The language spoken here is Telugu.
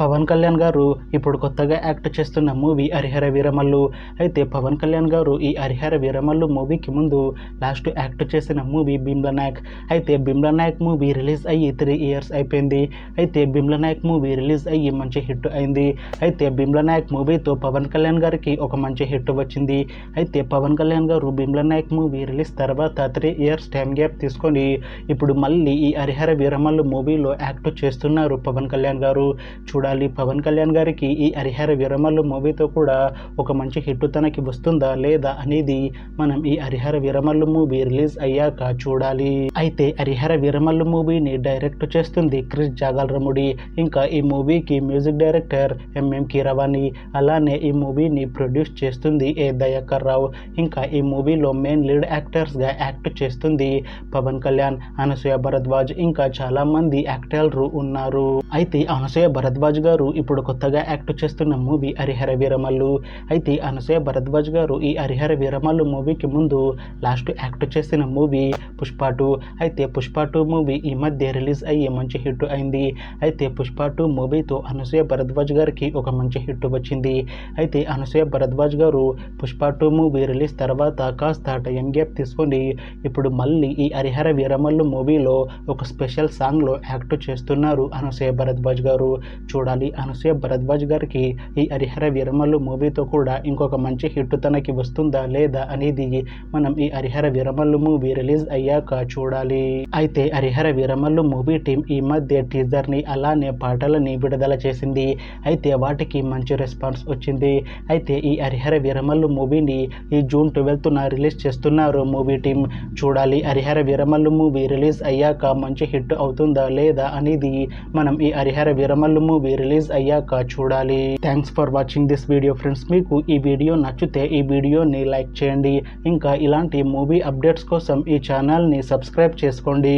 పవన్ కళ్యాణ్ గారు ఇప్పుడు కొత్తగా యాక్ట్ చేస్తున్న మూవీ హరిహర వీరమల్లు. అయితే పవన్ కళ్యాణ్ గారు ఈ హరిహర వీరమల్లు మూవీకి ముందు లాస్ట్ యాక్ట్ చేసిన మూవీ భీమ్లా నాయక్. అయితే భీమ్లా నాయక్ మూవీ రిలీజ్ అయ్యి 3 years అయిపోయింది. అయితే భీమ్లా నాయక్ మూవీ రిలీజ్ అయ్యి మంచి హిట్ అయింది. అయితే భీమ్లా నాయక్ మూవీతో పవన్ కళ్యాణ్ గారికి ఒక మంచి హిట్ వచ్చింది. అయితే పవన్ కళ్యాణ్ గారు భీమ్లా నాయక్ మూవీ రిలీజ్ తర్వాత 3 years టైం గ్యాప్ తీసుకొని ఇప్పుడు మళ్ళీ ఈ హరిహర వీరమల్లు మూవీలో యాక్ట్ చేస్తున్నారు పవన్ కళ్యాణ్ గారు. చూడాలి పవన్ కళ్యాణ్ గారికి ఈ హరిహర వీరమల్లు మూవీతో కూడా ఒక మంచి హిట్ తనకి వస్తుందా లేదా అనేది మనం ఈ హరిహర వీరమల్లు మూవీ రిలీజ్ అయ్యాక చూడాలి. అయితే హరిహర వీరమల్లు మూవీని డైరెక్ట్ చేస్తుంది క్రిష్ జాగల్రముడి. ఇంకా ఈ మూవీకి మ్యూజిక్ డైరెక్టర్ ఎంఎం కీరవాణి. అలానే ఈ మూవీని ప్రొడ్యూస్ చేస్తుంది ఏ దయాకర్ రావు. ఇంకా ఈ మూవీలో మెయిన్ లీడ్ యాక్టర్స్గా యాక్ట్ చేస్తుంది పవన్ కళ్యాణ్, అనసూయ భరద్వాజ్, ఇంకా చాలా మంది యాక్టర్లు ఉన్నారు. అయితే అనసూయ భరద్వాజ్ గారు ఇప్పుడు కొత్తగా యాక్ట్ చేస్తున్న మూవీ హరిహర వీరమల్లు. అయితే అనసూయ భరద్వాజ్ గారు ఈ హరిహర వీరమల్లు మూవీకి ముందు లాస్ట్ యాక్ట్ చేసిన మూవీ పుష్ప 2. అయితే పుష్ప 2 మూవీ ఈ మధ్య రిలీజ్ అయ్యి మంచి హిట్ అయింది. అయితే పుష్ప 2 మూవీతో అనసూయ భరద్వాజ్ గారికి ఒక మంచి హిట్ వచ్చింది. అయితే అనసూయ భరద్వాజ్ గారు పుష్ప 2 మూవీ రిలీజ్ తర్వాత కాస్త టైం గ్యాప్ తీసుకొని ఇప్పుడు మళ్ళీ ఈ హరిహర వీరమల్లు మూవీలో ఒక స్పెషల్ సాంగ్లో యాక్ట్ చేస్తున్నారు అనసూయ భరద్వాజ్ గారు. చూడాలి అనసూయ భరద్వాజ్ గారికి ఈ హరిహర వీరమల్లు మూవీతో కూడా ఇంకొక మంచి హిట్ తనకి వస్తుందా లేదా అనేది మనం ఈ హరిహర వీరమల్లు మూవీ రిలీజ్ అయ్యాక చూడాలి. అయితే హరిహర వీరమల్లు మూవీ టీం ఈ మధ్య టీజర్ని అలానే పాటలని విడుదల చేసింది. అయితే వాటికి మంచి రెస్పాన్స్ వచ్చింది. అయితే ఈ హరిహర వీరమల్లు మూవీని ఈ జూన్ 12న రిలీజ్ చేస్తున్నారు మూవీ టీం. చూడాలి హరిహర వీరమల్లు మూవీ రిలీజ్ అయ్యాక మంచి హిట్ అవుతుందా లేదా అనేది మనం ఈ హరిహర వీరమల్లు మూవీ రిలీజ్ అయ్యాక చూడాలి. Thanks for watching this video friends. మీకు ఈ వీడియో నచ్చితే ఈ వీడియోని లైక్ చేయండి. ఇంకా ఇలాంటి మూవీ అప్డేట్స్ కోసం ఈ ఛానల్ని సబ్స్క్రైబ్ చేసుకోండి.